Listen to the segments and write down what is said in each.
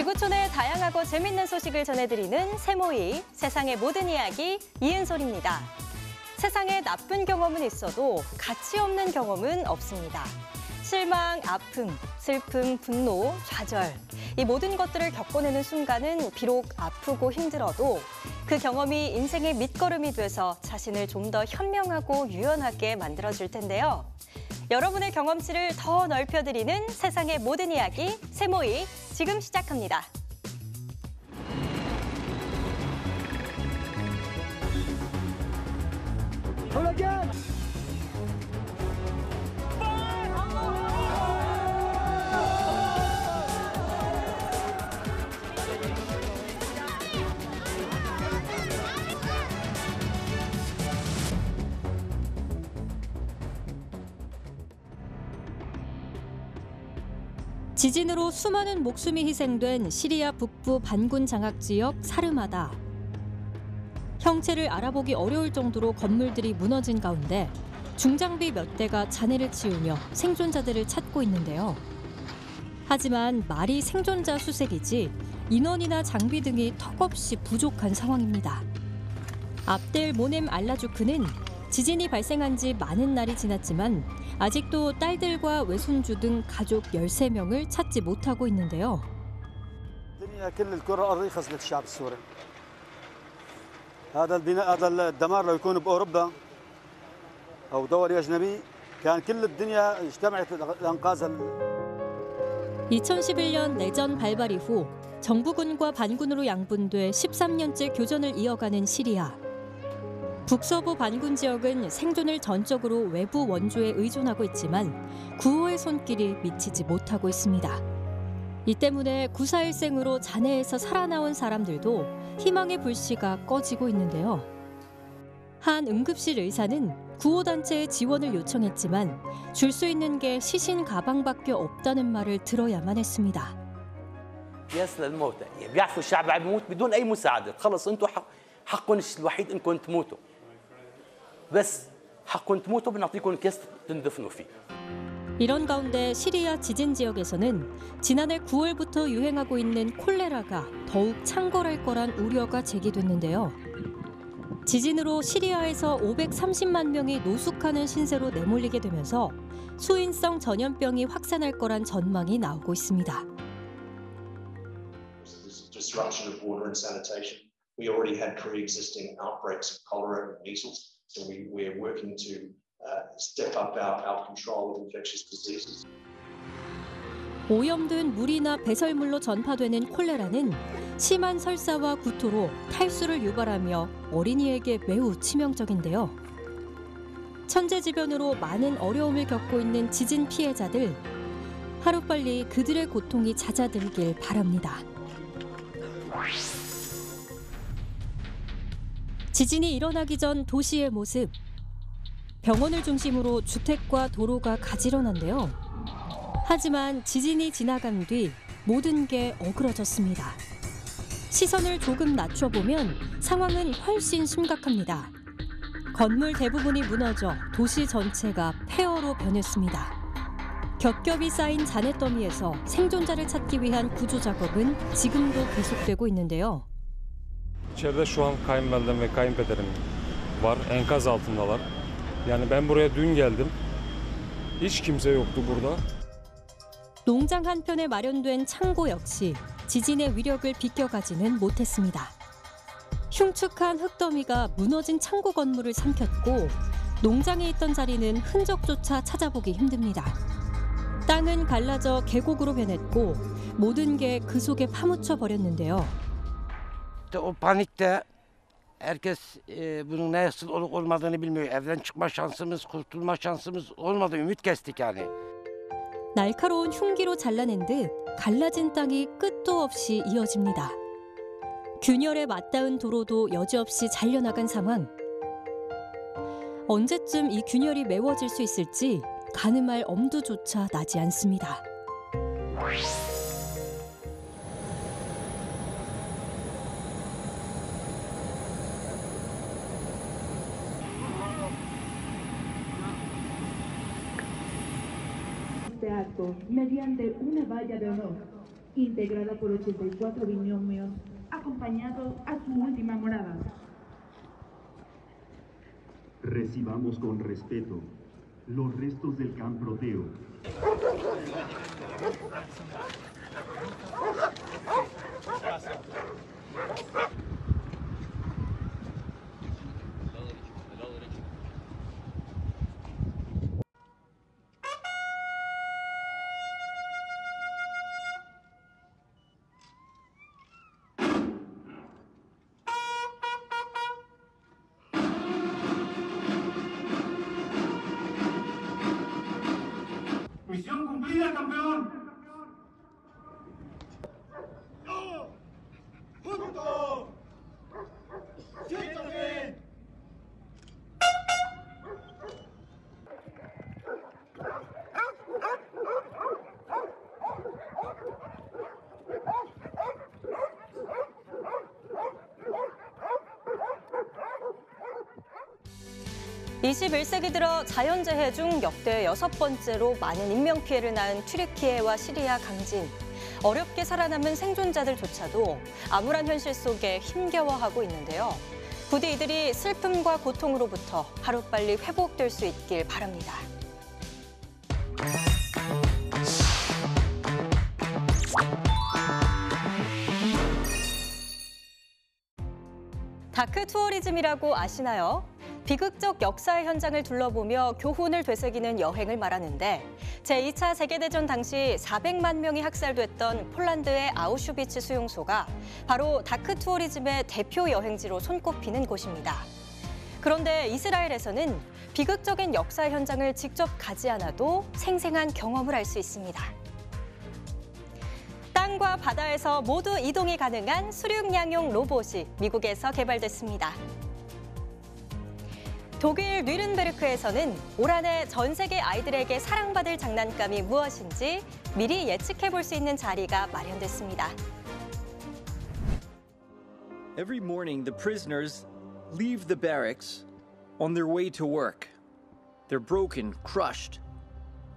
지구촌의 다양하고 재밌는 소식을 전해드리는 새모이 세상의 모든 이야기 이은솔입니다. 세상에 나쁜 경험은 있어도 가치 없는 경험은 없습니다. 실망, 아픔, 슬픔, 분노, 좌절 이 모든 것들을 겪어내는 순간은 비록 아프고 힘들어도 그 경험이 인생의 밑거름이 돼서 자신을 좀 더 현명하고 유연하게 만들어줄 텐데요. 여러분의 경험치를 더 넓혀드리는 세상의 모든 이야기 새모이 지금 시작합니다. 지진으로 수많은 목숨이 희생된 시리아 북부 반군 장악 지역 사르마다. 형체를 알아보기 어려울 정도로 건물들이 무너진 가운데 중장비 몇 대가 잔해를 치우며 생존자들을 찾고 있는데요. 하지만 말이 생존자 수색이지 인원이나 장비 등이 턱없이 부족한 상황입니다. 압델 모넴 알라주크는 지진이 발생한 지 많은 날이 지났지만 아직도 딸들과 외손주 등 가족 13명을 찾지 못하고 있는데요. كل الكرة الأرضية خسرت الشعب السوري. هذا البناء هذا الدمار لو يكون بأوروبا أو دول أجنبي كان كل الدنيا اجتمعت لإنقاذ 2011년 내전 발발 이후 정부군과 반군으로 양분돼 13년째 교전을 이어가는 시리아. 북서부 반군 지역은 생존을 전적으로 외부 원조에 의존하고 있지만 구호의 손길이 미치지 못하고 있습니다. 이 때문에 구사일생으로 잔해에서 살아나온 사람들도 희망의 불씨가 꺼지고 있는데요. 한 응급실 의사는 구호단체의 지원을 요청했지만 줄 수 있는 게 시신 가방밖에 없다는 말을 들어야만 했습니다. ياس للموتى بيعرفوا الشعب عم يموت بدون أي مساعدة خلص أنتم حقكم الوحيد إنكم تموتوا بس حقكم تموتوا بنعطيكم كاس تندفنوا فيه. 이런 가운데 시리아 지진 지역에서는 지난해 9월부터 유행하고 있는 콜레라가 더욱 창궐할 거란 우려가 제기됐는데요. 지진으로 시리아에서 530만 명이 노숙하는 신세로 내몰리게 되면서 수인성 전염병이 확산할 거란 전망이 나오고 있습니다. Disruption of water and sanitation. We already had pre-existing outbreaks of cholera and measles, so we're working to step up our control of infectious diseases. 오염된 물이나 배설물로 전파되는 콜레라는 심한 설사와 구토로 탈수를 유발하며 어린이에게 매우 치명적인데요. 천재지변으로 많은 어려움을 겪고 있는 지진 피해자들, 하루빨리 그들의 고통이 잦아들길 바랍니다. 지진이 일어나기 전 도시의 모습. 병원을 중심으로 주택과 도로가 가지런한데요. 하지만 지진이 지나간 뒤 모든 게 어그러졌습니다. 시선을 조금 낮춰보면 상황은 훨씬 심각합니다. 건물 대부분이 무너져 도시 전체가 폐허로 변했습니다. 겹겹이 쌓인 잔해더미에서 생존자를 찾기 위한 구조 작업은 지금도 계속되고 있는데요. İçeride şu an kayınvalidem ve kayınpederim var, enkaz altındalar. Yani ben buraya dün geldim. Hiç kimse yoktu burada. 농장 한편에 마련된 창고 역시 지진의 위력을 비껴가지는 못했습니다. 흉측한 흙더미가 무너진 창고 건물을 삼켰고 농장에 있던 자리는 흔적조차 찾아보기 힘듭니다. 땅은 갈라져 계곡으로 변했고 모든 게 그 속에 파묻혀 버렸는데요. O panikte herkes bunun nasıl olup olmadığını bilmiyor. Evden çıkma şansımız, kurtulma şansımız olmadı. Ümit kestik yani. 날카로운 흉기로 잘라낸 듯 갈라진 땅이 끝도 없이 이어집니다. 균열에 맞닿은 도로도 여지없이 잘려나간 상황. 언제쯤 이 균열이 메워질 수 있을지 가늠할 엄두조차 나지 않습니다. Este acto mediante una valla de honor integrada por 84 binomios, acompañados a su última morada. Recibamos con respeto los restos del Can Proteo. Misión cumplida, campeón. ¡Punto! ¡Siéntate! (21세기) 들어 자연재해 중 역대 6번째로 많은 인명피해를 낳은 튀르키예와 시리아 강진. 어렵게 살아남은 생존자들조차도 암울한 현실 속에 힘겨워하고 있는데요. 부디 이들이 슬픔과 고통으로부터 하루빨리 회복될 수 있길 바랍니다. 다크 투어리즘이라고 아시나요? 비극적 역사의 현장을 둘러보며 교훈을 되새기는 여행을 말하는데 제2차 세계대전 당시 400만 명이 학살됐던 폴란드의 아우슈비츠 수용소가 바로 다크 투어리즘의 대표 여행지로 손꼽히는 곳입니다. 그런데 이스라엘에서는 비극적인 역사의 현장을 직접 가지 않아도 생생한 경험을 할 수 있습니다. 땅과 바다에서 모두 이동이 가능한 수륙양용 로봇이 미국에서 개발됐습니다. 독일 뉘른베르크에서는 올 한 해 전 세계 아이들에게 사랑받을 장난감이 무엇인지 미리 예측해 볼 수 있는 자리가 마련됐습니다. Every morning, the prisoners leave the barracks on their way to work. They're broken, crushed.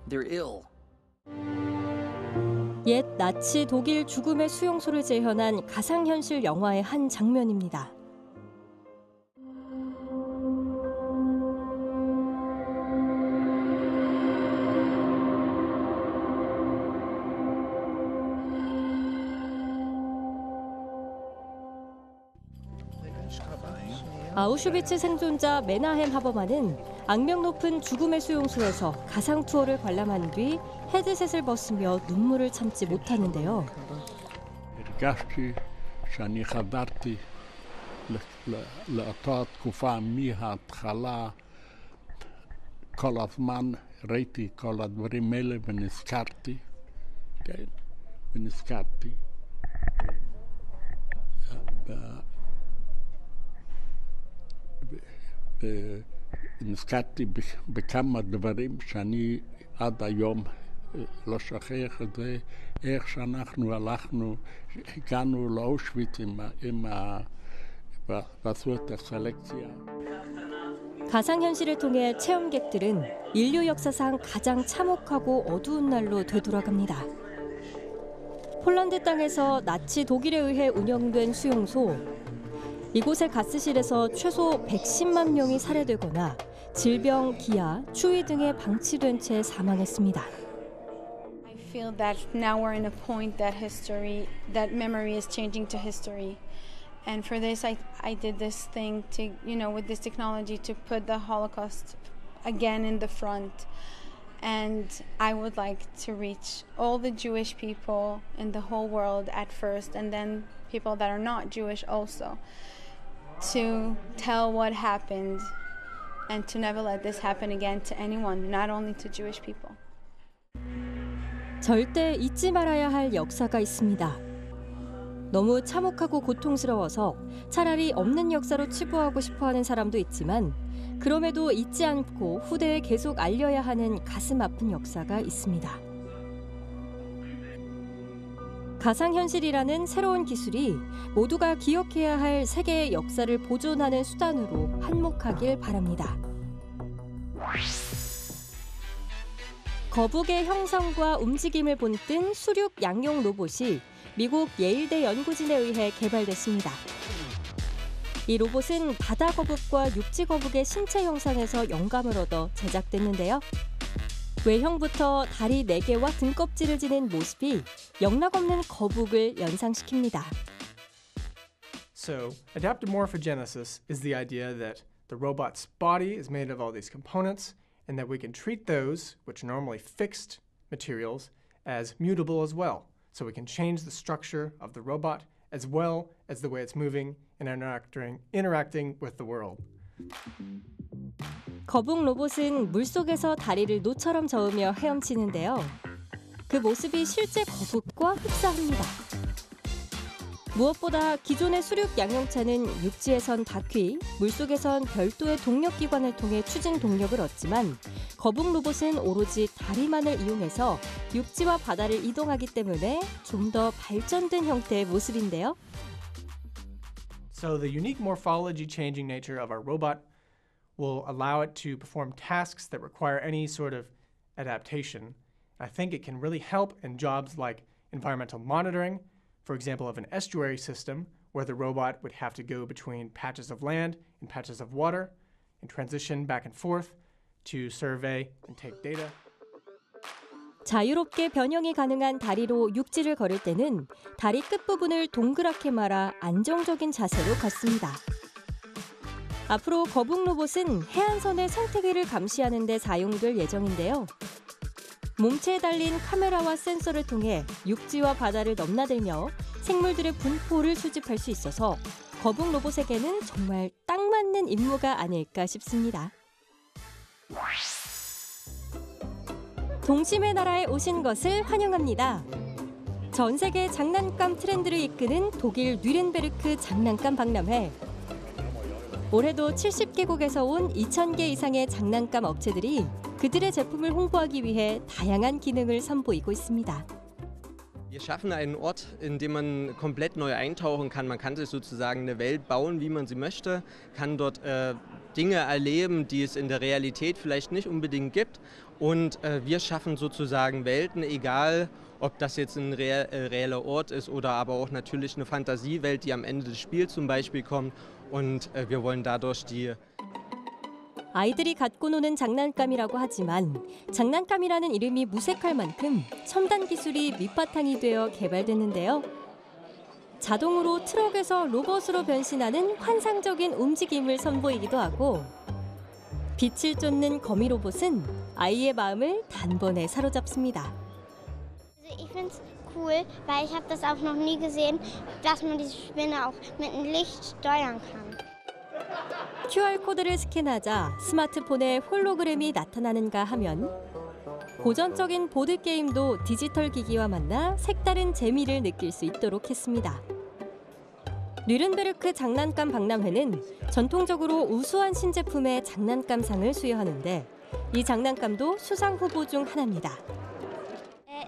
They're ill. 옛 나치 독일 죽음의 수용소를 재현한 가상현실 영화의 한 장면입니다. 아우슈비츠 생존자 메나헴 하버만은 악명 높은 죽음의 수용소에서 가상 투어를 관람한 뒤 헤드셋을 벗으며 눈물을 참지 못하는데요. הרגשתי שאני חזרתי לאותה תקופה מההתחלה. כל הזמן ראיתי כל הדברים האלה ונזכרתי, כן, ונזכרתי. ונזכרתי בכמה דברים שאני עד היום לא שכח את זה, איך שאנחנו הלכנו, הגענו לאושוויץ ועשו את הסלקציה. 가상현실을 통해 체험객들은 인류 역사상 가장 참혹하고 어두운 날로 되돌아갑니다. 폴란드 땅에서 나치 독일에 의해 운영된 수용소. 이곳의 가스실에서 최소 110만 명이 살해되거나 질병, 기아, 추위 등에 방치된 채 사망했습니다. I feel that now we're in a point that memory is changing to history. And for this, I did this thing to, with this technology to put the Holocaust again in the front. And I would like to reach all the Jewish people in the whole world at first, and then people that are not Jewish also, to tell what happened and to never let this happen again to anyone, not only to Jewish people. 절대 잊지 말아야 할 역사가 있습니다. 너무 참혹하고 고통스러워서 차라리 없는 역사로 치부하고 싶어하는 사람도 있지만 그럼에도 잊지 않고 후대에 계속 알려야 하는 가슴 아픈 역사가 있습니다. 가상현실이라는 새로운 기술이 모두가 기억해야 할 세계의 역사를 보존하는 수단으로 한몫하길 바랍니다. 거북의 형상과 움직임을 본뜬 수륙 양용 로봇이 미국 예일대 연구진에 의해 개발됐습니다. 이 로봇은 바다 거북과 육지 거북의 신체 형상에서 영감을 얻어 제작됐는데요. 외형부터 다리 4개와 등껍질을 지닌 모습이 영락없는 거북을 연상시킵니다. So, adaptive morphogenesis is the idea that the robot's body is made of all these components and that we can treat those, which are normally fixed materials, as mutable as well. So we can change the structure of the robot as well as the way it's moving and interacting with the world. 거북 로봇은 물속에서 다리를 노처럼 저으며 헤엄치는데요. 그 모습이 실제 거북과 흡사합니다. 무엇보다 기존의 수륙 양용차는 육지에선 바퀴, 물속에선 별도의 동력기관을 통해 추진 동력을 얻지만 거북 로봇은 오로지 다리만을 이용해서 육지와 바다를 이동하기 때문에 좀 더 발전된 형태의 모습인데요. So the unique morphology changing nature of our robot will allow it to perform tasks that require any sort of adaptation. I think it can really help in jobs like environmental monitoring, for example, of an estuary system where the robot would have to go between patches of land and patches of water and transition back and forth to survey and take data. 자유롭게 변형이 가능한 다리로 육지를 걸을 때는 다리 끝부분을 동그랗게 말아 안정적인 자세로 걷습니다. 앞으로 거북 로봇은 해안선의 생태계를 감시하는 데 사용될 예정인데요. 몸체에 달린 카메라와 센서를 통해 육지와 바다를 넘나들며 생물들의 분포를 수집할 수 있어서 거북 로봇에게는 정말 딱 맞는 임무가 아닐까 싶습니다. 동심의 나라에 오신 것을 환영합니다. 전 세계 장난감 트렌드를 이끄는 독일 뉘른베르크 장난감 박람회. 올해도 70개국에서 온 2,000개 이상의 장난감 업체들이 그들의 제품을 홍보하기 위해 다양한 기능을 선보이고 있습니다. Wir schaffen einen Ort, in dem man komplett neu eintauchen kann. Man kann sich sozusagen eine Welt bauen, wie man sie möchte, kann dort Dinge erleben, die es in der Realität vielleicht nicht unbedingt gibt. Und wir schaffen sozusagen Welten, egal ob das jetzt ein reeller Ort ist oder aber auch natürlich eine Fantasiewelt, die am Ende des Spiels zum Beispiel kommt. Und wir wollen dadurch die 아이들이 갖고 노는 장난감이라고 하지만 장난감이라는 이름이 무색할 만큼 첨단 기술이 밑바탕이 되어 개발됐는데요. 자동으로 트럭에서 로봇으로 변신하는 환상적인 움직임을 선보이기도 하고 빛을 쫓는 거미 로봇은 아이의 마음을 단번에 사로잡습니다. Ich finde es cool, weil ich habe das auch noch nie gesehen, dass man diese Spinne auch mit dem Licht steuern kann. QR코드를 스캔하자 스마트폰에 홀로그램이 나타나는가 하면 고전적인 보드게임도 디지털 기기와 만나 색다른 재미를 느낄 수 있도록 했습니다. 뉘른베르크 장난감 박람회는 전통적으로 우수한 신제품의 장난감상을 수여하는데 이 장난감도 수상 후보 중 하나입니다.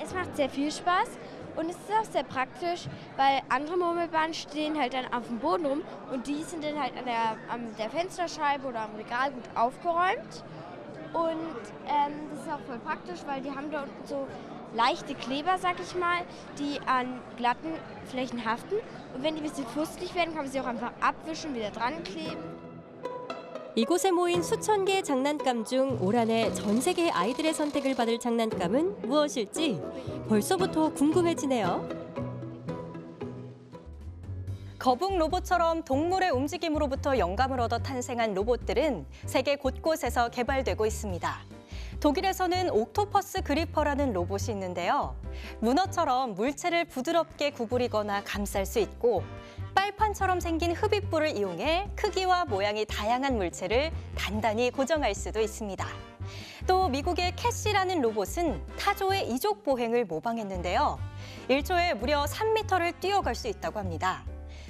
Es macht sehr viel Spaß und es ist auch sehr praktisch, weil andere Murmelbahnen stehen halt dann auf dem Boden rum und die sind dann halt an der Fensterscheibe oder am Regal gut aufgeräumt. Und das ist auch voll praktisch, weil die haben da unten so leichte Kleber, sag ich mal, die an glatten Flächen haften. Und wenn die ein bisschen fusselig werden, kann man sie auch einfach abwischen und wieder dran kleben. 이곳에 모인 수천 개의 장난감 중 올 한해 전 세계 아이들의 선택을 받을 장난감은 무엇일지 벌써부터 궁금해지네요. 거북 로봇처럼 동물의 움직임으로부터 영감을 얻어 탄생한 로봇들은 세계 곳곳에서 개발되고 있습니다. 독일에서는 옥토퍼스 그리퍼라는 로봇이 있는데요. 문어처럼 물체를 부드럽게 구부리거나 감쌀 수 있고 빨판처럼 생긴 흡입부를 이용해 크기와 모양이 다양한 물체를 단단히 고정할 수도 있습니다. 또 미국의 캐시라는 로봇은 타조의 이족 보행을 모방했는데요. 1초에 무려 3m를 뛰어갈 수 있다고 합니다.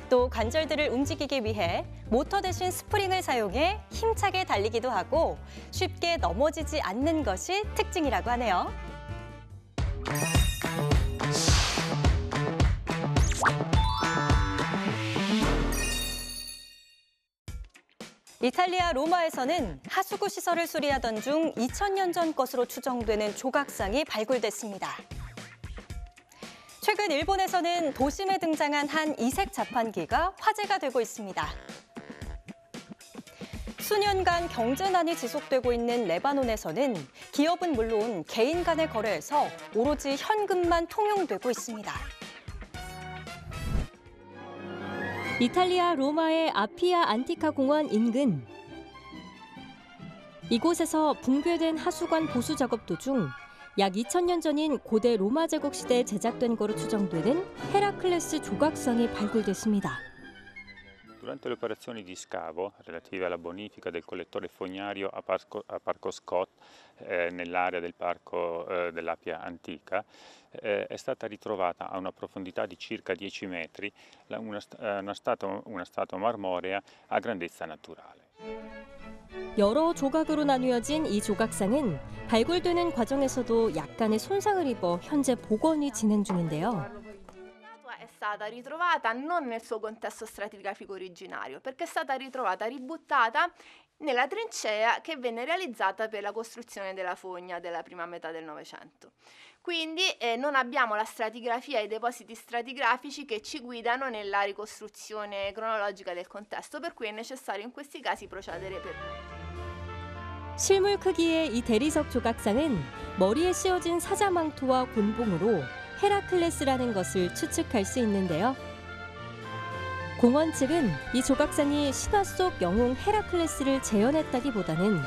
또 관절들을 움직이기 위해 모터 대신 스프링을 사용해 힘차게 달리기도 하고 쉽게 넘어지지 않는 것이 특징이라고 하네요. 이탈리아 로마에서는 하수구 시설을 수리하던 중 2000년 전 것으로 추정되는 조각상이 발굴됐습니다. 최근 일본에서는 도심에 등장한 한 이색 자판기가 화제가 되고 있습니다. 수년간 경제난이 지속되고 있는 레바논에서는 기업은 물론 개인 간의 거래에서 오로지 현금만 통용되고 있습니다. 이탈리아 로마의 아피아 안티카 공원 인근. 이곳에서 붕괴된 하수관 보수 작업 도중 약 2000년 전인 고대 로마 제국 시대에 제작된 것으로 추정되는 헤라클레스 조각상이 발굴됐습니다. Durante le operazioni di scavo relative alla bonifica del collettore fognario a Parco Scott, nell'area del parco dell'Appia Antica, è stata ritrovata a una profondità di circa 10 metri una statua marmorea a grandezza naturale. 여러 조각으로 나뉘어진 이 조각상은 발굴되는 과정에서도 약간의 손상을 입어 현재 복원이 진행 중인데요. È stata ritrovata non nel suo contesto stratigrafico originario, perché è stata ritrovata ributtata nella trincea che venne realizzata per la costruzione della fogna della prima metà del Novecento. Quindi non abbiamo la stratigrafia e i depositi stratigrafici che ci guidano nella ricostruzione cronologica del contesto, per cui è necessario in questi casi procedere per 실물 크기의 이 대리석 조각상은 머리에 씌워진 사자망토와 곤봉으로 헤라클레스라는 것을 추측할 수 있는데요. 공원 측은 이 조각상이 신화 속 영웅 헤라클레스를 재현했다기보다는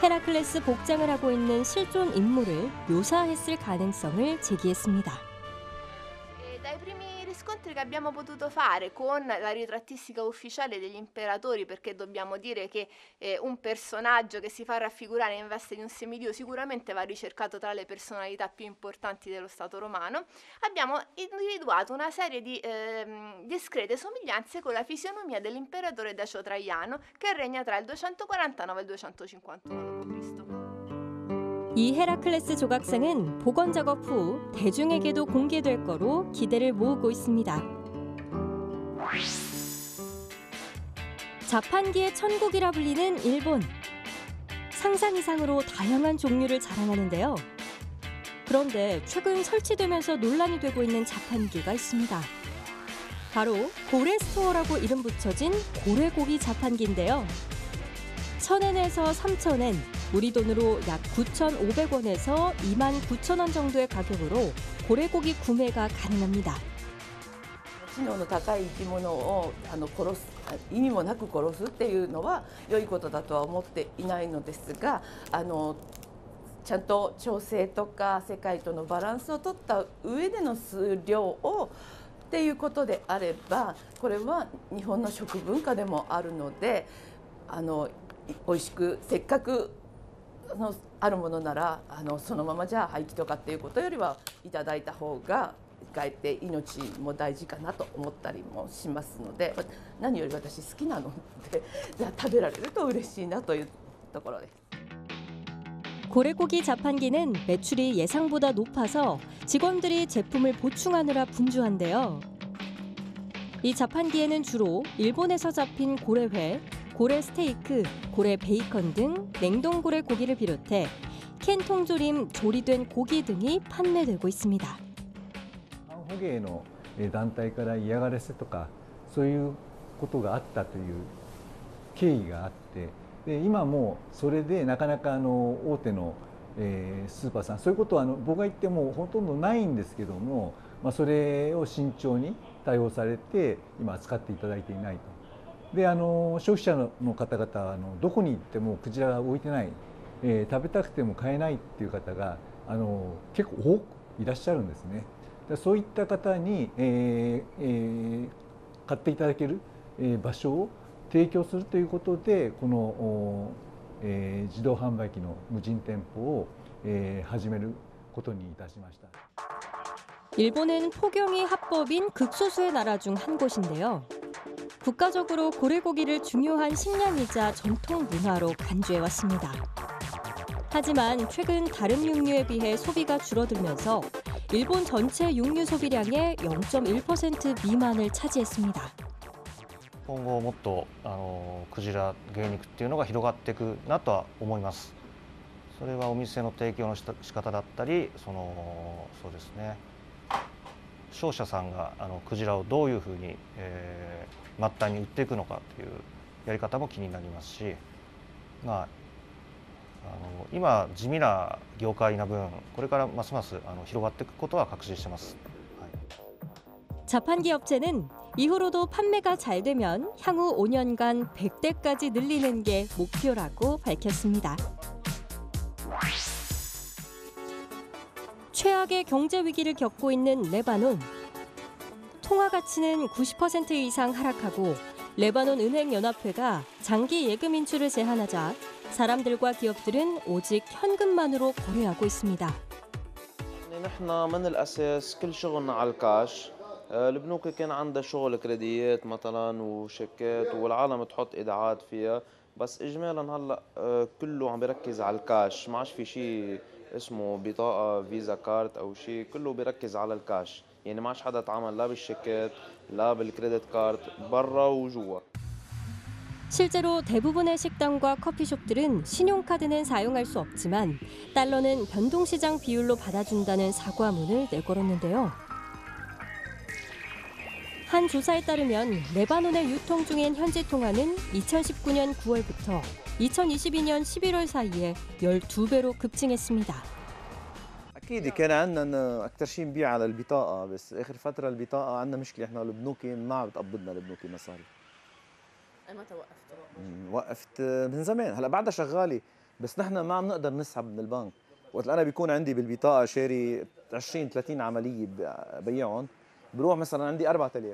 헤라클레스 복장을 하고 있는 실존 인물을 묘사했을 가능성을 제기했습니다. Dai primi riscontri che abbiamo potuto fare con la ritrattistica ufficiale degli imperatori, perché dobbiamo dire che un personaggio che si fa raffigurare in veste di un semidio sicuramente va ricercato tra le personalità più importanti dello Stato romano, abbiamo individuato una serie di discrete somiglianze con la fisionomia dell'imperatore Decio Traiano, che regna tra il 249 e il 251 d.C. 이 헤라클레스 조각상은 복원 작업 후 대중에게도 공개될 거로 기대를 모으고 있습니다. 자판기의 천국이라 불리는 일본. 상상 이상으로 다양한 종류를 자랑하는데요. 그런데 최근 설치되면서 논란이 되고 있는 자판기가 있습니다. 바로 고래스토어라고 이름 붙여진 고래고기 자판기인데요. 1,000엔에서 3,000엔, 우리 돈으로 약 9,500원에서 29,000원 정도의 가격으로 고래고기 구매가 가능합니다. 知能の高い生き物を殺す、意味もなく殺すっていうのは良いことだとは思っていないのですが、ちゃんと調整とか世界とのバランスを取った上での数量をっていうことであれば、これは日本の食文化でもあるので、美味しくせっかくあるものならそのままじゃ廃棄とかっていうことよりはいただいた方がかえって命も大事かなと思ったりもしますので、何より私好きなのでじゃあ食べられると嬉しいなというところです。 고래고기 자판기는 매출이 예상보다 높아서 직원들이 제품을 보충하느라 분주한데요. 이 자판기에는 주로 일본에서 잡힌 고래회, 고래 스테이크, 고래 베이컨 등 냉동 고래 고기를 비롯해 캔 통조림, 조리된 고기 등이 판매되고 있습니다. 捕鯨の団体から嫌がらせとかそういうことがあったという経緯があって、で今もそれでなかなか大手のスーパーさんそういうことは僕が言ってもほとんどないんですけども、それを慎重に対応されて今扱っていただいていないと。で消費者の方々はどこに行ってもクジラが置いてない、食べたくても買えないっていう方が結構多くいらっしゃるんですね。そういった方に、買っていただける、場所を提供するということでこの、自動販売機の無人店舗を、始めることにいたしました。 일본은 포경이 합법인 극소수의 나라 중 한 곳인데요. 국가적으로 고래고기를 중요한 식량이자 전통 문화로 간주해왔습니다. 하지만 최근 다른 육류에 비해 소비가 줄어들면서 일본 전체 육류 소비량의 0.1% 미만을 차지했습니다. 今後もっとクジラ鯨肉っていうのが広がっていくなとは思います。それはお店の提供の仕方だったり、そうですね。商社さんがクジラをどういうふうに、末端に売っていくのかというやり方も気になりますし、今地味な業界な分これからますます広がっていくことは確信してます。 자판기 업체는 이후로도 판매가 잘 되면 향후 5년간 100대까지 늘리는 게 목표라고 밝혔습니다. 최악의 경제 위기를 겪고 있는 레바논. 통화 가치는 90% 이상 하락하고 레바논 은행연합회가 장기 예금 인출을 제한하자 사람들과 기업들은 오직 현금만으로 거래하고 있습니다. نحن من الأساس كل شغلنا على الكاش. البنوك كان عندها شغل كريديات مثلا وشيكات والعالم تحط ايداعات فيها، بس اجمالا هلا كله عم بيركز على الكاش، ما عادش في شيء اسمه بطاقه فيزا كارت او شيء، كله بيركز على الكاش، يعني ما عادش حدا تعامل لا بالشيكات لا بالكريدت كارت برا وجوا. 실제로 대부분의 식당과 커피숍들은 신용카드는 사용할 수 없지만 달러는 변동시장 비율로 받아준다는 사과문을 내걸었는데요. 한 조사에 따르면 레바논에 유통 중인 현지 통화는 2019년 9월부터 2022년 11월 사이에 12배로 급증했습니다. أكيد كان عندنا أكثر شيء نبيع على البطاقة، بس آخر فترة البطاقة عندنا مشكلة، إحنا البنوك ما عم بتقبضنا البنوك مصاري. متى وقفت؟ وقفت من زمان، هلا بعدها شغالة، بس نحن ما عم نقدر نسحب من البنك. وقت أنا بيكون عندي بالبطاقة شاري 20-30 عملية ببيعهم، بروح مثلا عندي 4000.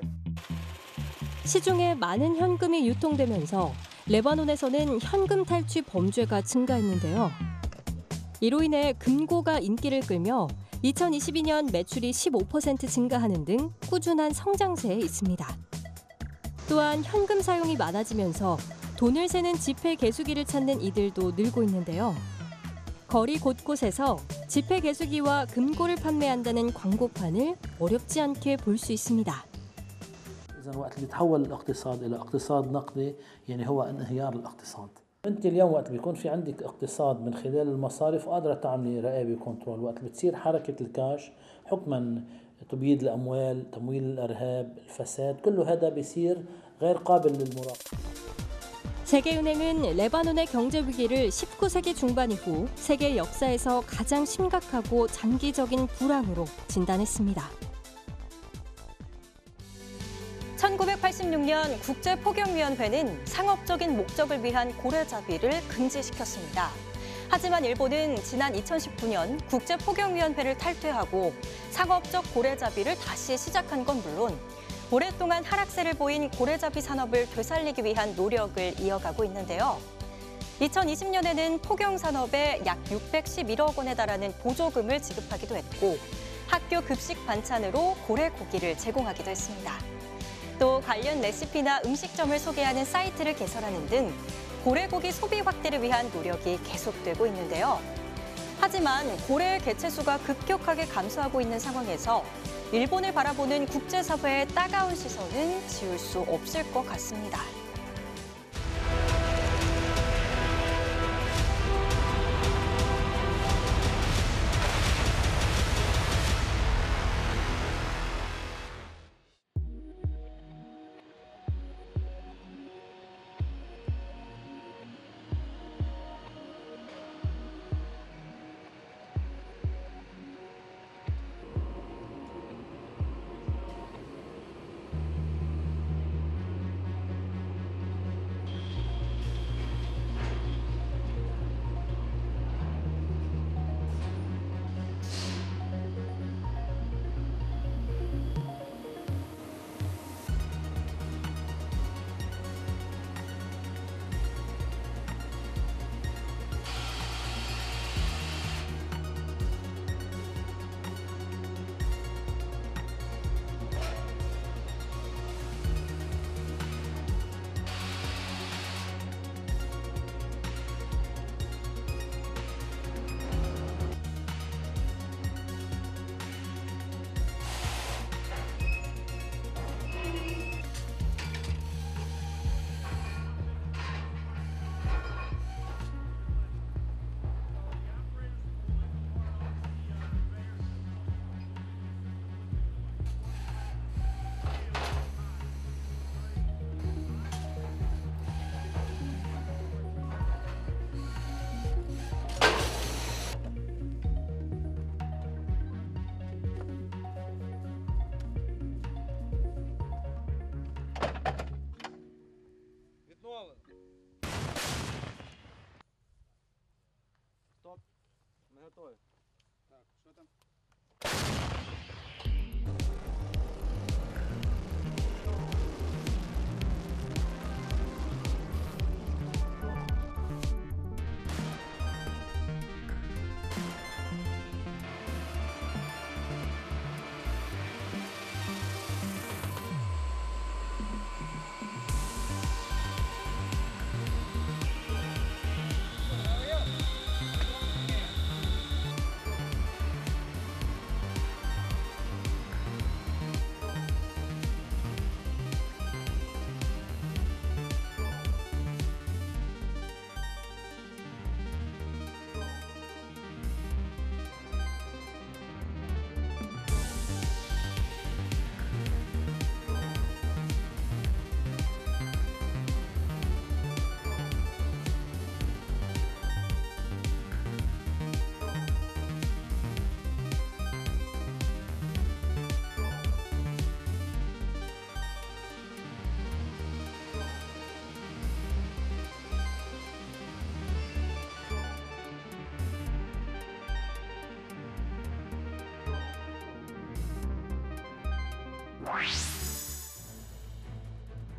시중에 많은 현금이 유통되면서 레바논에서는 현금 탈취 범죄가 증가했는데요. 이로 인해 금고가 인기를 끌며 2022년 매출이 15% 증가하는 등 꾸준한 성장세에 있습니다. 또한 현금 사용이 많아지면서 돈을 세는 지폐 개수기를 찾는 이들도 늘고 있는데요. 거리 곳곳에서 지폐 개수기와 금고를 판매한다는 광고판을 어렵지 않게 볼 수 있습니다. إذا وقت اللي تحول الاقتصاد إلى اقتصاد نقدي يعني هو انهيار الاقتصاد. أنت اليوم وقت بيكون في عندك اقتصاد من خلال المصارف قادرة تعملي رقابة وكنترول، وقت بتصير حركة الكاش حكما تبييض الأموال، تمويل الإرهاب، الفساد، كل هذا بيصير غير قابل للمراقبة. 세계은행은 레바논의 경제 위기를 19세기 중반 이후 세계 역사에서 가장 심각하고 장기적인 불황으로 진단했습니다. 1986년 국제포경위원회는 상업적인 목적을 위한 고래잡이를 금지시켰습니다. 하지만 일본은 지난 2019년 국제포경위원회를 탈퇴하고 상업적 고래잡이를 다시 시작한 건 물론 오랫동안 하락세를 보인 고래잡이 산업을 되살리기 위한 노력을 이어가고 있는데요. 2020년에는 포경산업에 약 611억 원에 달하는 보조금을 지급하기도 했고 학교 급식 반찬으로 고래 고기를 제공하기도 했습니다. 또 관련 레시피나 음식점을 소개하는 사이트를 개설하는 등 고래고기 소비 확대를 위한 노력이 계속되고 있는데요. 하지만 고래의 개체수가 급격하게 감소하고 있는 상황에서 일본을 바라보는 국제사회의 따가운 시선은 지울 수 없을 것 같습니다.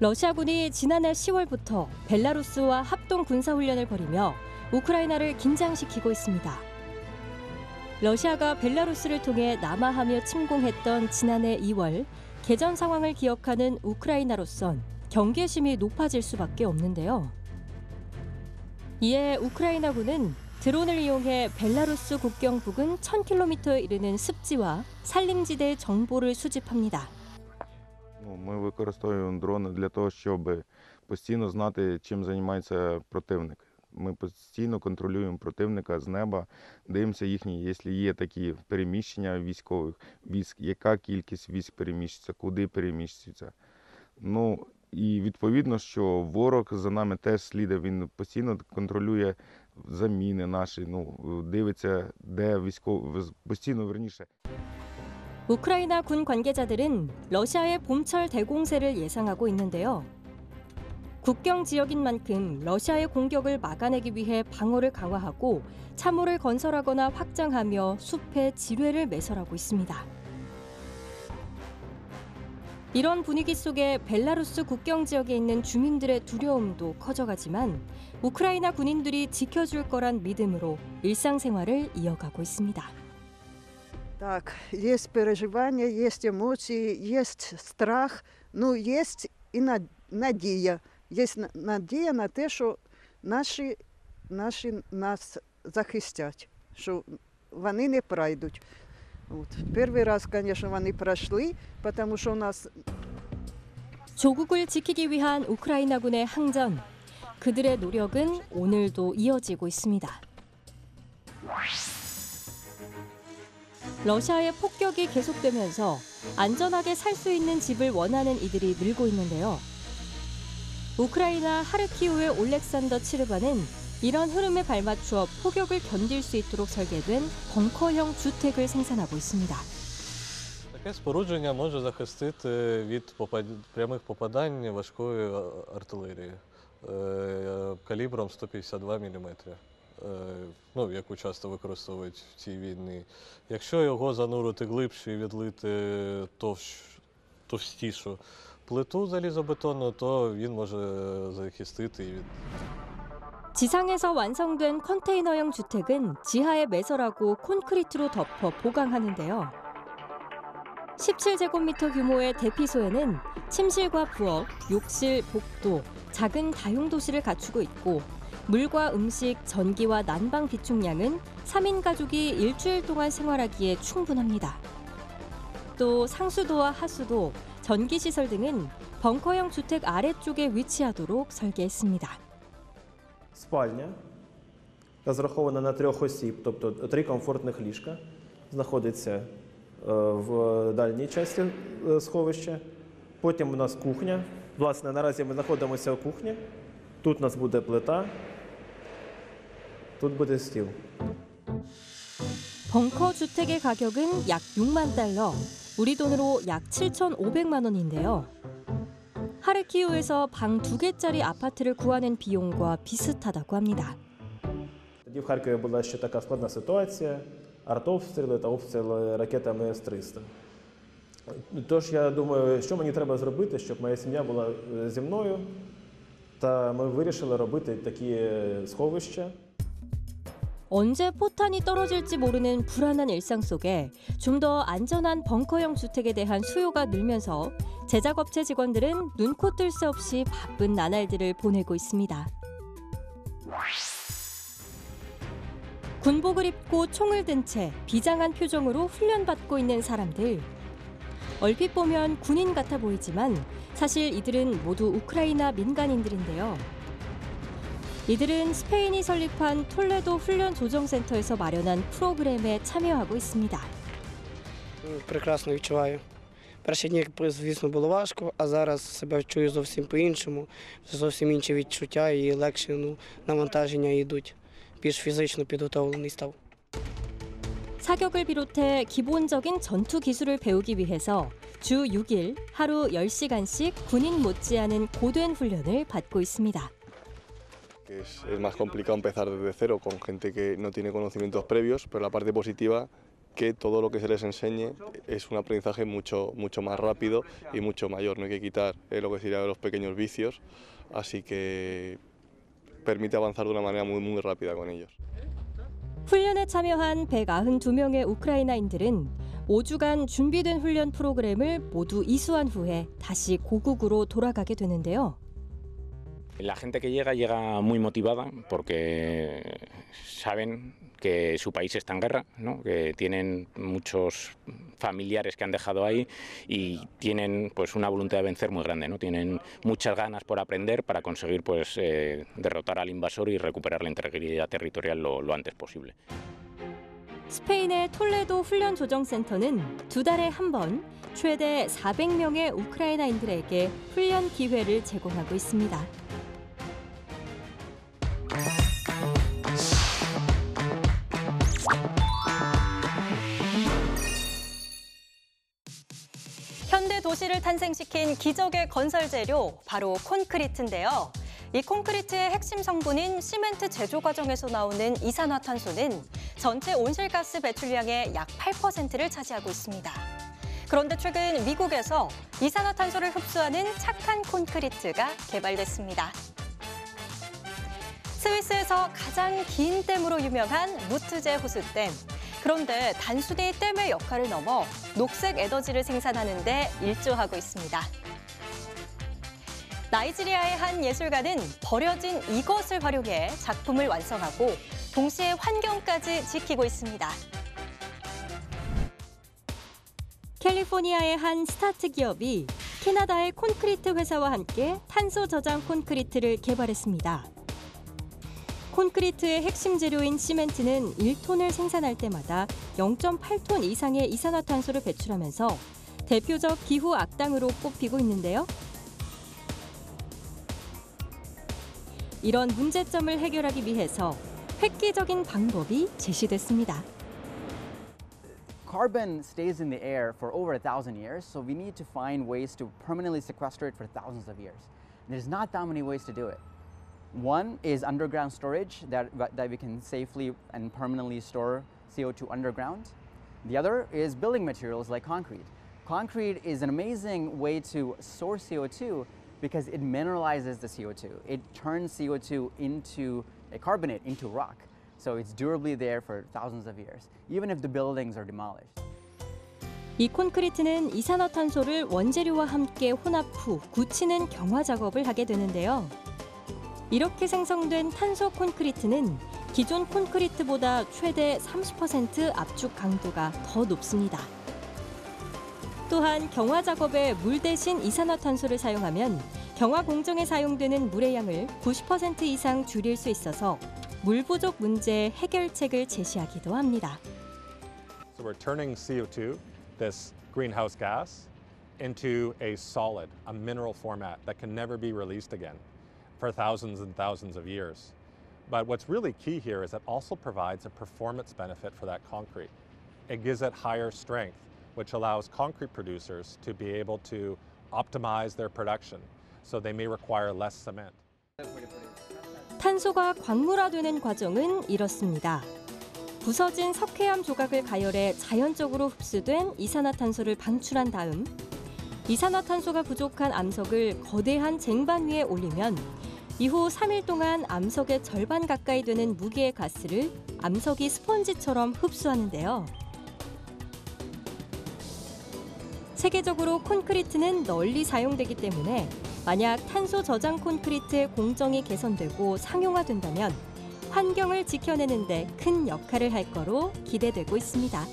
러시아군이 지난해 10월부터 벨라루스와 합동 군사훈련을 벌이며 우크라이나를 긴장시키고 있습니다. 러시아가 벨라루스를 통해 남하하며 침공했던 지난해 2월 개전 상황을 기억하는 우크라이나로선 경계심이 높아질 수밖에 없는데요. 이에 우크라이나군은 드론을 이용해 벨라루스 국경 부근 1000km에 이르는 습지와 산림지대의 정보를 수집합니다. Ми використовуємо дрони для того, щоб постійно знати, чим займається противник. Ми постійно контролюємо противника з неба, дивимося їхні, якщо є такі переміщення військових військ, яка кількість військ переміщується, куди переміщується. Ну, і відповідно, що ворог за нами теж слідує, він постійно контролює заміни наші, дивиться, де військові, постійно верніше. 우크라이나 군 관계자들은 러시아의 봄철 대공세를 예상하고 있는데요. 국경 지역인 만큼 러시아의 공격을 막아내기 위해 방어를 강화하고 참호를 건설하거나 확장하며 숲에 지뢰를 매설하고 있습니다. 이런 분위기 속에 벨라루스 국경 지역에 있는 주민들의 두려움도 커져가지만 우크라이나 군인들이 지켜줄 거란 믿음으로 일상생활을 이어가고 있습니다. Так, есть переживания, есть эмоции, есть страх, но есть и надія. Є надія на те, що наші нас захистять, що вони не пройдуть. Перший раз, звісно, вони пройшли, тому що у нас... 조국을 지키기 위한 우크라이나군의 항전. 그들의 노력은 오늘도 이어지고 있습니다. 러시아의 폭격이 계속되면서 안전하게 살 수 있는 집을 원하는 이들이 늘고 있는데요. 우크라이나 하르키우의 올렉산더 치르바는 이런 흐름에 발맞춰 폭격을 견딜 수 있도록 설계된 벙커형 주택을 생산하고 있습니다. Таке спорудження може захистити від прямих попадань важкої артилерії калібром 152 мм. Яку часто використовують в цій війні. Якщо його занурити глибше і відлити товстішу плиту залізобетонну, то він може захистити і від... 지상에서 완성된 컨테이너형 주택은 지하에 매설하고 콘크리트로 덮어 보강하는데요. 17제곱미터 규모의 대피소에는 침실과 부엌, 욕실, 복도, 작은 다용도실을 갖추고 있고 물과 음식, 전기와 난방 비축량은 3인 가족이 일주일 동안 생활하기에 충분합니다. 또 상수도와 하수도, 전기시설 등은 벙커형 주택 아래쪽에 위치하도록 설계했습니다. Спальня розрахована на 3 осіб, тобто 3 комфортних ліжка, знаходиться в дальній частині сховища. Потім у нас кухня. Власне, наразі ми знаходимося в кухні. Тут у нас буде плита. Тут буде стіл. 벙커 주택의 가격은 약 6만 달러, 우리 돈으로 약 7,500만 원인데요. 하르키우에서 방 2개짜리 아파트를 구하는 비용과 비슷하다고 합니다. Тоді в Харкові була ще така складна ситуація, артобстріли та обстріли ракетами С-300. Тож я думаю, що мені треба зробити, щоб моя сім'я була зі мною, та ми вирішили робити такі сховища. 언제 포탄이 떨어질지 모르는 불안한 일상 속에 좀 더 안전한 벙커형 주택에 대한 수요가 늘면서 제작업체 직원들은 눈코 뜰 새 없이 바쁜 나날들을 보내고 있습니다. 군복을 입고 총을 든 채 비장한 표정으로 훈련받고 있는 사람들. 얼핏 보면 군인 같아 보이지만 사실 이들은 모두 우크라이나 민간인들인데요. 이들은 스페인이 설립한 톨레도 훈련 조정센터에서 마련한 프로그램에 참여하고 있습니다. Прекрасно відчуваю. Перші дні, звісно, було важко, а зараз себе чую зовсім по-іншому. Зовсім інші відчуття і легше навантаження йдуть. більш фізично підготовлений став. 사격을 비롯해 기본적인 전투 기술을 배우기 위해서 주 6일 하루 10시간씩 군인 못지않은 고된 훈련을 받고 있습니다. Es más complicado empezar desde cero con gente que no tiene conocimientos previos, pero la parte positiva que todo lo que se les enseñe es un aprendizaje mucho más rápido y mucho mayor. No hay que quitar lo que sería los pequeños vicios, así que permite avanzar de una manera muy rápida con ellos. 훈련에 참여한 192명의 우크라이나인들은 5주간 준비된 훈련 프로그램을 모두 이수한 후에 다시 고국으로 돌아가게 되는데요. La gente que llega muy motivada porque saben que su país está en guerra, ¿no? Que tienen muchos familiares que han dejado ahí y tienen pues una voluntad de vencer muy grande, ¿no? Tienen muchas ganas por aprender para conseguir pues derrotar al invasor y recuperar la integridad territorial lo antes posible. 스페인의 톨레도 훈련 조정센터는 2달에 한 번 최대 400명의 우크라이나인들에게 훈련 기회를 제공하고 있습니다. 현대 도시를 탄생시킨 기적의 건설 재료, 바로 콘크리트인데요. 이 콘크리트의 핵심 성분인 시멘트 제조 과정에서 나오는 이산화탄소는 전체 온실가스 배출량의 약 8%를 차지하고 있습니다. 그런데 최근 미국에서 이산화탄소를 흡수하는 착한 콘크리트가 개발됐습니다. 스위스에서 가장 긴 댐으로 유명한 무트제 호수댐. 그런데 단순히 댐의 역할을 넘어 녹색 에너지를 생산하는 데 일조하고 있습니다. 나이지리아의 한 예술가는 버려진 이것을 활용해 작품을 완성하고 동시에 환경까지 지키고 있습니다. 캘리포니아의 한 스타트 기업이 캐나다의 콘크리트 회사와 함께 탄소 저장 콘크리트를 개발했습니다. 콘크리트의 핵심 재료인 시멘트는 1톤을 생산할 때마다 0.8톤 이상의 이산화탄소를 배출하면서 대표적 기후 악당으로 꼽히고 있는데요. 이런 문제점을 해결하기 위해서 획기적인 방법이 제시됐습니다. Carbon stays in the air for over 1,000 years, so we need to find ways to permanently sequester it for thousands of years. And there's not that many ways to do it. One is underground storage, that we can safely and permanently store CO2 underground. The other is building materials like concrete. Concrete is an amazing way to store CO2 because it mineralizes the CO2. It turns CO2 into a carbonate, into rock. So it's durably there for thousands of years, even if the buildings are demolished. 이 콘크리트는 이산화탄소를 원재료와 함께 혼합 후 굳히는 경화 작업을 하게 되는데요. 이렇게 생성된 탄소 콘크리트는 기존 콘크리트보다 최대 30% 압축 강도가 더 높습니다. 또한 경화 작업에 물 대신 이산화탄소를 사용하면 경화 공정에 사용되는 물의 양을 90% 이상 줄일 수 있어서 물 부족 문제의 해결책을 제시하기도 합니다. So we're turning CO2, this greenhouse gas, into a solid, a mineral format that can never be released again for thousands and thousands of years. But what's really key here is it also provides a performance benefit for that concrete. It gives it higher strength, which allows concrete producers to be able to optimize their production, so they may require less cement. 탄소가 광물화되는 과정은 이렇습니다. 부서진 석회암 조각을 가열해 자연적으로 흡수된 이산화탄소를 방출한 다음 이산화탄소가 부족한 암석을 거대한 쟁반 위에 올리면 이후 3일 동안 암석의 절반 가까이 되는 무게의 가스를 암석이 스펀지처럼 흡수하는데요. 세계적으로 콘크리트는 널리 사용되기 때문에 만약 탄소 저장 콘크리트의 공정이 개선되고 상용화된다면 환경을 지켜내는 데 큰 역할을 할 거로 기대되고 있습니다.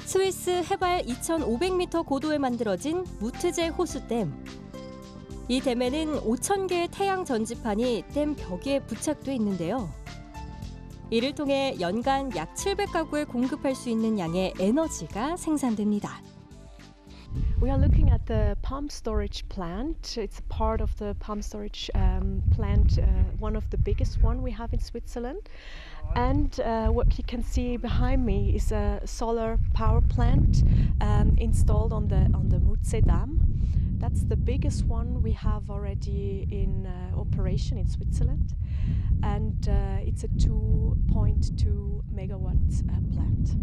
스위스 해발 2,500m 고도에 만들어진 무트제 호수댐. 이 댐에는 5,000개의 태양 전지판이 댐 벽에 부착돼 있는데요. 이를 통해 연간 약 700가구에 공급할 수 있는 양의 에너지가 생산됩니다. We are looking at the pump storage plant. It's part of the pump storage plant, one of the biggest one we have in Switzerland. And what you can see behind me is a solar power plant installed on the Mutze Dam. That's the biggest one we have already in operation in Switzerland. And it's a 2.2 megawatt plant.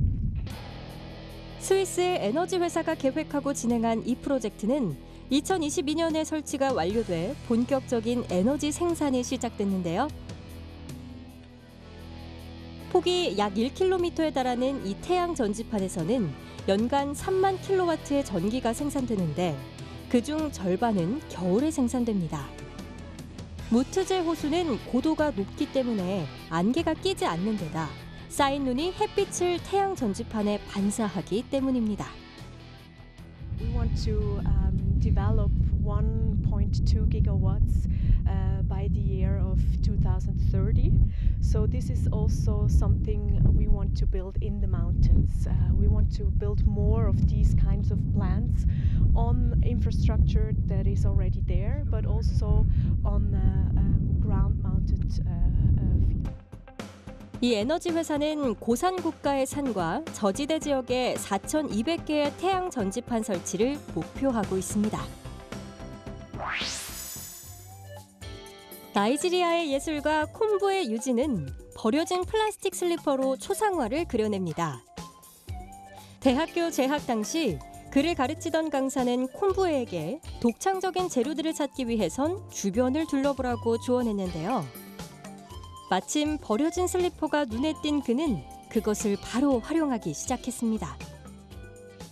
스위스의 에너지 회사가 계획하고 진행한 이 프로젝트는 2022년에 설치가 완료돼 본격적인 에너지 생산이 시작됐는데요. 폭이 약 1km에 달하는 이 태양 전지판에서는 연간 3만 킬로와트의 전기가 생산되는데 그중 절반은 겨울에 생산됩니다. 무트제 호수는 고도가 높기 때문에 안개가 끼지 않는 데다 쌓인 눈이 햇빛을 태양 전지판에 반사하기 때문입니다. We want to develop 1.2 gigawatts by the year of 2030. So this is also something we want to build in the mountains. We want to build more of these kinds of plants on infrastructure that is already there, but also on ground-mounted fields. 이 에너지 회사는 고산 국가의 산과 저지대 지역에 4,200개의 태양 전지판 설치를 목표하고 있습니다. 나이지리아의 예술가 콤부의 유진은 버려진 플라스틱 슬리퍼로 초상화를 그려냅니다. 대학교 재학 당시 그를 가르치던 강사는 콤부에게 독창적인 재료들을 찾기 위해선 주변을 둘러보라고 조언했는데요. 마침 버려진 슬리퍼가 눈에 띈 그는 그것을 바로 활용하기 시작했습니다.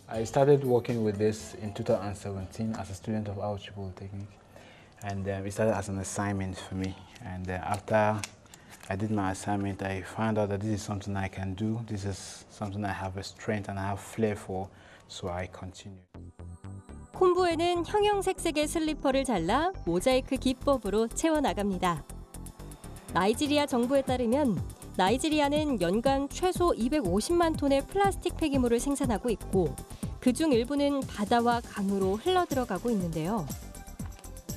I started working with this in 2017 as a student of Archibald Technique, and it started as an assignment for me. And after I did my assignment, I found out that this is something I can do. This is something I have a strength and I have flair for, so I continue. 콤부에는 형형색색의 슬리퍼를 잘라 모자이크 기법으로 채워 나갑니다. 나이지리아 정부에 따르면 나이지리아는 연간 최소 250만 톤의 플라스틱 폐기물을 생산하고 있고 그중 일부는 바다와 강으로 흘러들어가고 있는데요.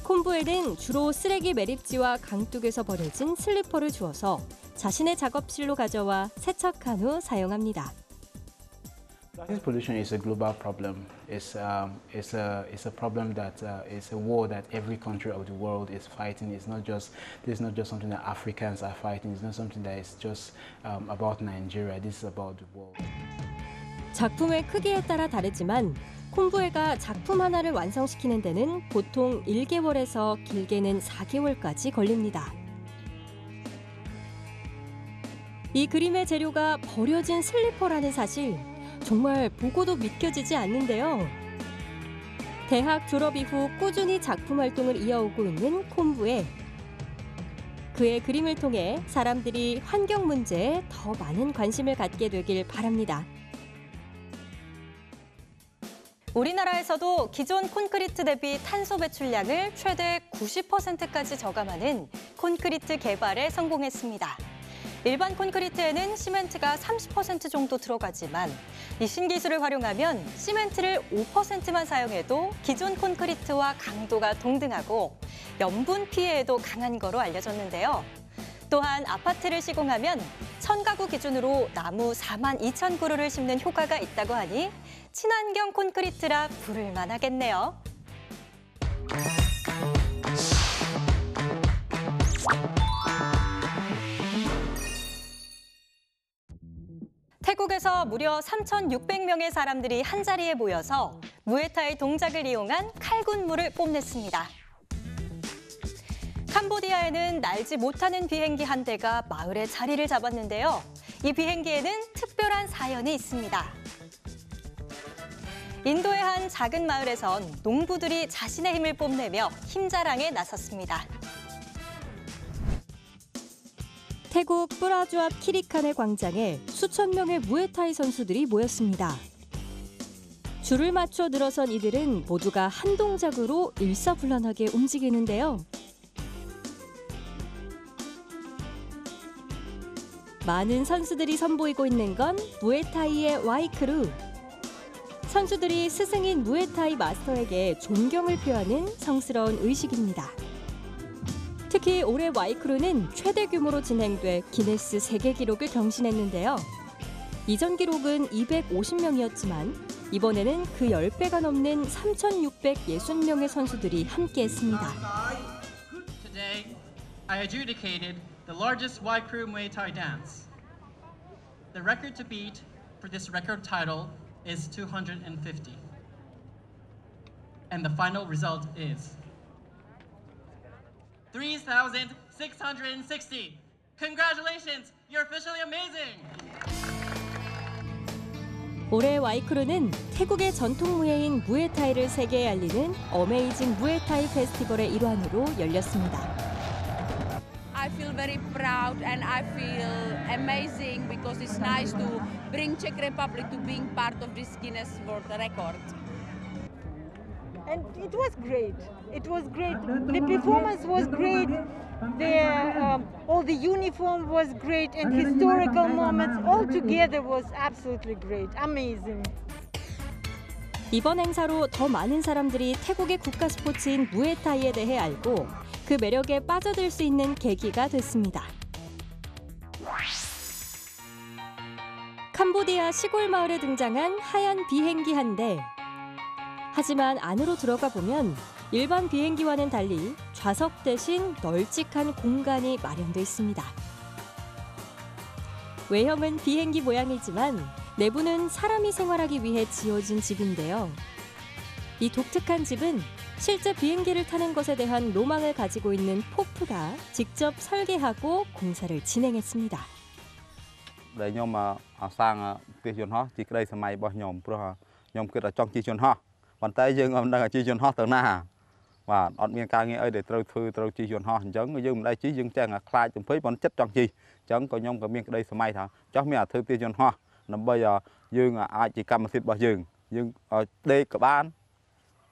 콤부에는 주로 쓰레기 매립지와 강둑에서 버려진 슬리퍼를 주워서 자신의 작업실로 가져와 세척한 후 사용합니다. Plastic pollution is a global problem. It's a problem that it's a war that every country of the world is fighting. This is not just something that Africans are fighting. It's not something that is just about Nigeria. This is about the world. 작품의 크기에 따라 다르지만 콤부에가 작품 하나를 완성시키는 데는 보통 1개월에서 길게는 4개월까지 걸립니다. 이 그림의 재료가 버려진 슬리퍼라는 사실 정말 보고도 믿겨지지 않는데요. 대학 졸업 이후 꾸준히 작품 활동을 이어오고 있는 콤부에 그의 그림을 통해 사람들이 환경 문제에 더 많은 관심을 갖게 되길 바랍니다. 우리나라에서도 기존 콘크리트 대비 탄소 배출량을 최대 90%까지 저감하는 콘크리트 개발에 성공했습니다. 일반 콘크리트에는 시멘트가 30% 정도 들어가지만 이 신기술을 활용하면 시멘트를 5%만 사용해도 기존 콘크리트와 강도가 동등하고 염분 피해에도 강한 거로 알려졌는데요. 또한 아파트를 시공하면 1000가구 기준으로 나무 42,000그루를 심는 효과가 있다고 하니 친환경 콘크리트라 부를 만하겠네요. 무려 3,600명의 사람들이 한자리에 모여서 무에타이 동작을 이용한 칼군무를 뽐냈습니다. 캄보디아에는 날지 못하는 비행기 한 대가 마을에 자리를 잡았는데요. 이 비행기에는 특별한 사연이 있습니다. 인도의 한 작은 마을에선 농부들이 자신의 힘을 뽐내며 힘자랑에 나섰습니다. 태국 뿌라주 앞 키리칸의 광장에 수천 명의 무에타이 선수들이 모였습니다. 줄을 맞춰 늘어선 이들은 모두가 한 동작으로 일사불란하게 움직이는데요. 많은 선수들이 선보이고 있는 건 무에타이의 와이크루. 선수들이 스승인 무에타이 마스터에게 존경을 표하는 성스러운 의식입니다. 특히 올해 와이크루는 최대 규모로 진행돼 기네스 세계 기록을 경신했는데요. 이전 기록은 250명이었지만 이번에는 그 10배가 넘는 3,660명의 선수들이 함께했습니다. Today, I adjudicated the largest Waikru Muay Thai dance. The record to beat for this record title is 250. And the final result is 3,660. Congratulations! You're officially amazing! 올해 와이크루는 태국의 전통 무예인 무에타이를 세계에 알리는 어메이징 무에타이 페스티벌의 일환으로 열렸습니다. I feel very proud and I feel amazing because it's nice to bring Czech Republic to being part of this Guinness World Record. And it was great. It was great. The performance was great. All the uniform was great, and historical moments all together was absolutely great. Amazing. 이번 행사로 더 많은 사람들이 태국의 국가 스포츠인 무에타이에 대해 알고 그 매력에 빠져들 수 있는 계기가 됐습니다. 캄보디아 시골 마을에 등장한 하얀 비행기 한 대. 하지만 안으로 들어가 보면 일반 비행기와는 달리 좌석 대신 널찍한 공간이 마련돼 있습니다. 외형은 비행기 모양이지만 내부는 사람이 생활하기 위해 지어진 집인데요. 이 독특한 집은 실제 비행기를 타는 것에 대한 로망을 가지고 있는 포프가 직접 설계하고 공사를 진행했습니다. để nhóm sang tiêu chuẩn hóa chỉ đây sớm mai bao nhóm pro nhóm kia là trong tiêu chuẩn hóa còn tay dương ông đang tiêu chuẩn hóa từ na và ở miền ca nghe ơi để trâu thư trâu tiêu chuẩn hóa giống người dương đây chỉ dương trang là khai trong phế bọn chất trong chi chẳng có nhóm của miền đây sớm mai thà cho mình thư tiêu chuẩn hóa nằm bây giờ dương ai chỉ cầm thịt bao dương ở đây các bạn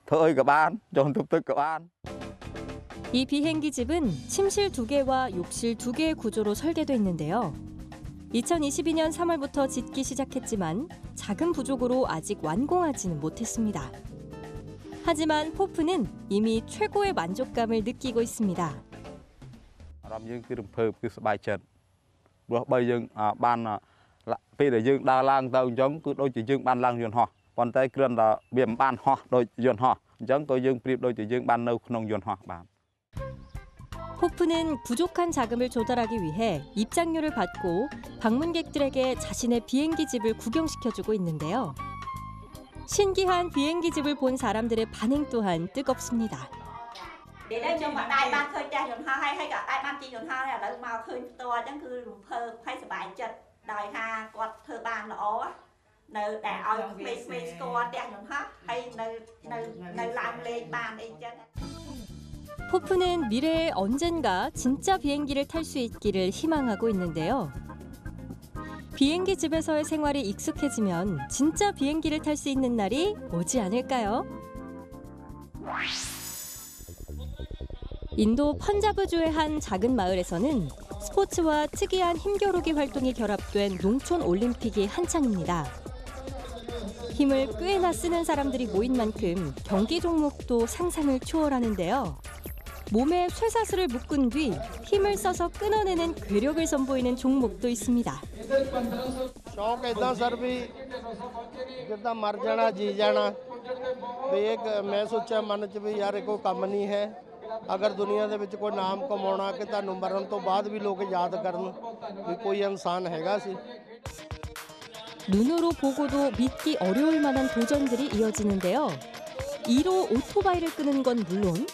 thôi các bạn trong thực tế các bạn. 이 비행기 집은 침실 2개와 욕실 2개의 구조로 설계돼 있는데요. 2022년 3월부터 짓기 시작했지만 작은 부족으로 아직 완공하지는 못했습니다. 하지만 포프는 이미 최고의 만족감을 느끼고 있습니다. 포프는 부족한 자금을 조달하기 위해 입장료를 받고 방문객들에게 자신의 비행기 집을 구경시켜주고 있는데요. 신기한 비행기 집을 본 사람들의 반응 또한 뜨겁습니다. 포프는 미래에 언젠가 진짜 비행기를 탈 수 있기를 희망하고 있는데요. 비행기 집에서의 생활이 익숙해지면 진짜 비행기를 탈 수 있는 날이 오지 않을까요? 인도 펀자브주의 한 작은 마을에서는 스포츠와 특이한 힘겨루기 활동이 결합된 농촌 올림픽이 한창입니다. 힘을 꽤나 쓰는 사람들이 모인 만큼 경기 종목도 상상을 초월하는데요. 몸에 쇠사슬을 묶은 뒤 힘을 써서 끊어내는 괴력을 선보이는 종목도 있습니다. शौक इतना सर भी जितना मर जाना जी जाना भी एक मैं सोचा मन च भी यार कोई कम नहीं है अगर दुनिया ਦੇ ਵਿੱਚ ਕੋਈ ਨਾਮ ਕਮਾਉਣਾ ਕਿ ਤੁਹਾਨੂੰ ਮਰਨ ਤੋਂ ਬਾਅਦ ਵੀ ਲੋਕ ਯਾਦ ਕਰਨ ਵੀ ਕੋਈ ਇਨਸਾਨ ਹੈਗਾ ਸੀ। 눈으로 보고도 믿기 어려울 만한 도전들이 이어지는데요. 2로 오토바이를 끄는 건 물론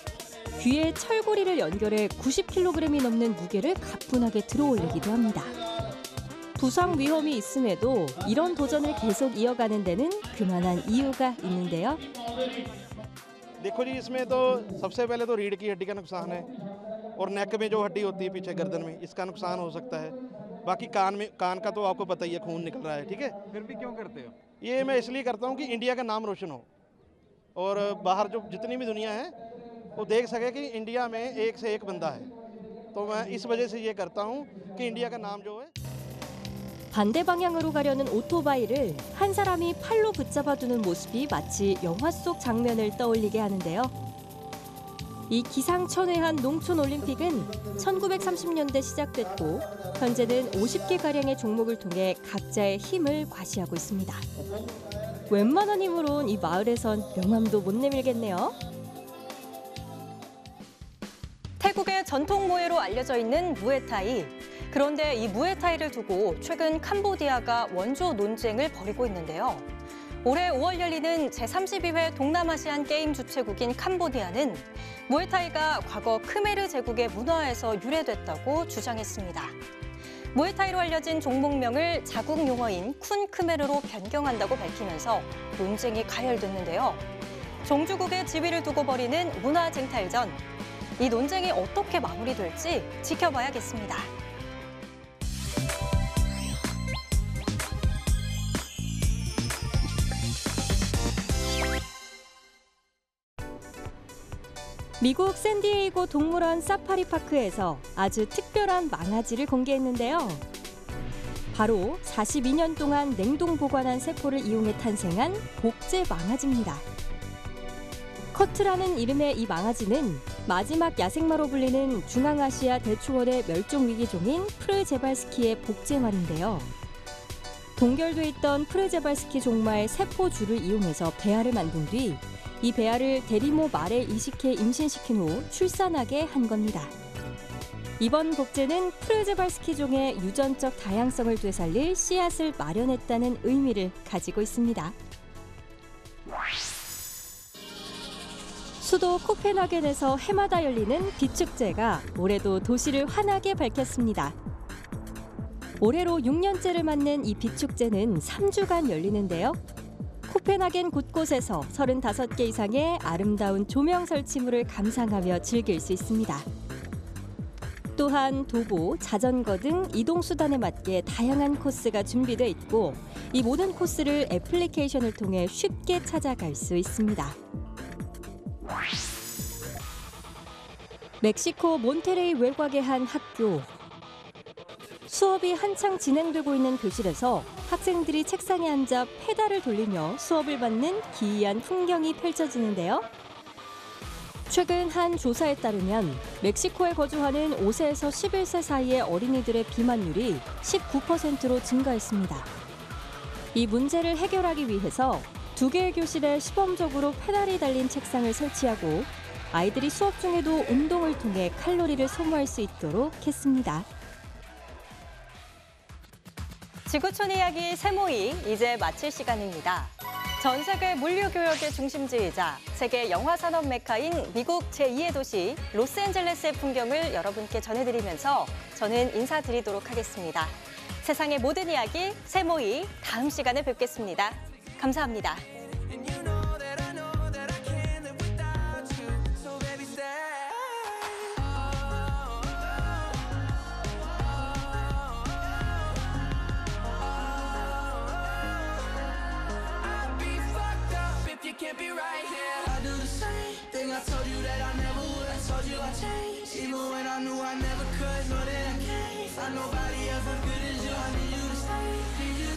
귀에 철고리를 연결해 90kg이 넘는 무게를 가뿐하게 들어올리기도 합니다. 부상 위험이 있음에도 이런 도전을 계속 이어가는 데는 그만한 이유가 있는데요. देखो जी इसमें तो सबसे पहले तो रीढ़ की हड्डी का नुकसान है और नेक में जो हड्डी होती है पीछे गर्दन में इसका नुकसान हो सकता है। बाकी कान का तो आपको पता ही है खून निकल रहा है, ठीक है। फिर भी क्यों करते हो? ये मैं इसलिए करता हूँ कि इंडिया का नाम रोशन हो और बाहर जो जितनी भी दुनिया है वो देख सके कि इंडिया में एक से एक बंदा है। तो मैं इस वजह से ये करता हूँ कि इंडिया का नाम जो है 반대 방향으로 가려는 오토바이를 한 사람이 팔로 붙잡아두는 모습이 마치 영화 속 장면을 떠올리게 하는데요. 이 기상천외한 농촌올림픽은 1930년대 시작됐고 현재는 50개가량의 종목을 통해 각자의 힘을 과시하고 있습니다. 웬만한 힘으론 이 마을에선 명함도 못 내밀겠네요. 태국의 전통 무예로 알려져 있는 무에타이. 그런데 이 무에타이를 두고 최근 캄보디아가 원조 논쟁을 벌이고 있는데요. 올해 5월 열리는 제32회 동남아시안 게임 주최국인 캄보디아는 무에타이가 과거 크메르 제국의 문화에서 유래됐다고 주장했습니다. 무에타이로 알려진 종목명을 자국 용어인 쿤 크메르로 변경한다고 밝히면서 논쟁이 가열됐는데요. 종주국의 지위를 두고 벌이는 문화 쟁탈전. 이 논쟁이 어떻게 마무리될지 지켜봐야겠습니다. 미국 샌디에이고 동물원 사파리파크에서 아주 특별한 망아지를 공개했는데요. 바로 42년 동안 냉동 보관한 세포를 이용해 탄생한 복제 망아지입니다. 커트라는 이름의 이 망아지는 마지막 야생마로 불리는 중앙아시아 대초원의 멸종위기종인 프르제발스키의 복제말인데요. 동결돼 있던 프르제발스키 종마의 세포줄을 이용해서 배아를 만든 뒤 이 배아를 대리모 말에 이식해 임신시킨 후 출산하게 한 겁니다. 이번 복제는 프르제발스키 종의 유전적 다양성을 되살릴 씨앗을 마련했다는 의미를 가지고 있습니다. 수도 코펜하겐에서 해마다 열리는 빛축제가 올해도 도시를 환하게 밝혔습니다. 올해로 6년째를 맞는 이 빛축제는 3주간 열리는데요. 코펜하겐 곳곳에서 35개 이상의 아름다운 조명 설치물을 감상하며 즐길 수 있습니다. 또한 도보, 자전거 등 이동수단에 맞게 다양한 코스가 준비돼 있고 이 모든 코스를 애플리케이션을 통해 쉽게 찾아갈 수 있습니다. 멕시코 몬테레이 외곽의 한 학교. 수업이 한창 진행되고 있는 교실에서 학생들이 책상에 앉아 페달을 돌리며 수업을 받는 기이한 풍경이 펼쳐지는데요. 최근 한 조사에 따르면 멕시코에 거주하는 5세에서 11세 사이의 어린이들의 비만율이 19%로 증가했습니다. 이 문제를 해결하기 위해서 2개의 교실에 시범적으로 페달이 달린 책상을 설치하고 아이들이 수업 중에도 운동을 통해 칼로리를 소모할 수 있도록 했습니다. 지구촌 이야기 세모이 이제 마칠 시간입니다. 전 세계 물류교역의 중심지이자 세계 영화산업 메카인 미국 제2의 도시 로스앤젤레스의 풍경을 여러분께 전해드리면서 저는 인사드리도록 하겠습니다. 세상의 모든 이야기 세모이 다음 시간에 뵙겠습니다. 감사합니다. Can't be right here. I do the same thing. I told you that I never would. I told you I changed, even when I knew I never could. Know that I can't find nobody else as good as you. I need you to stay. Need you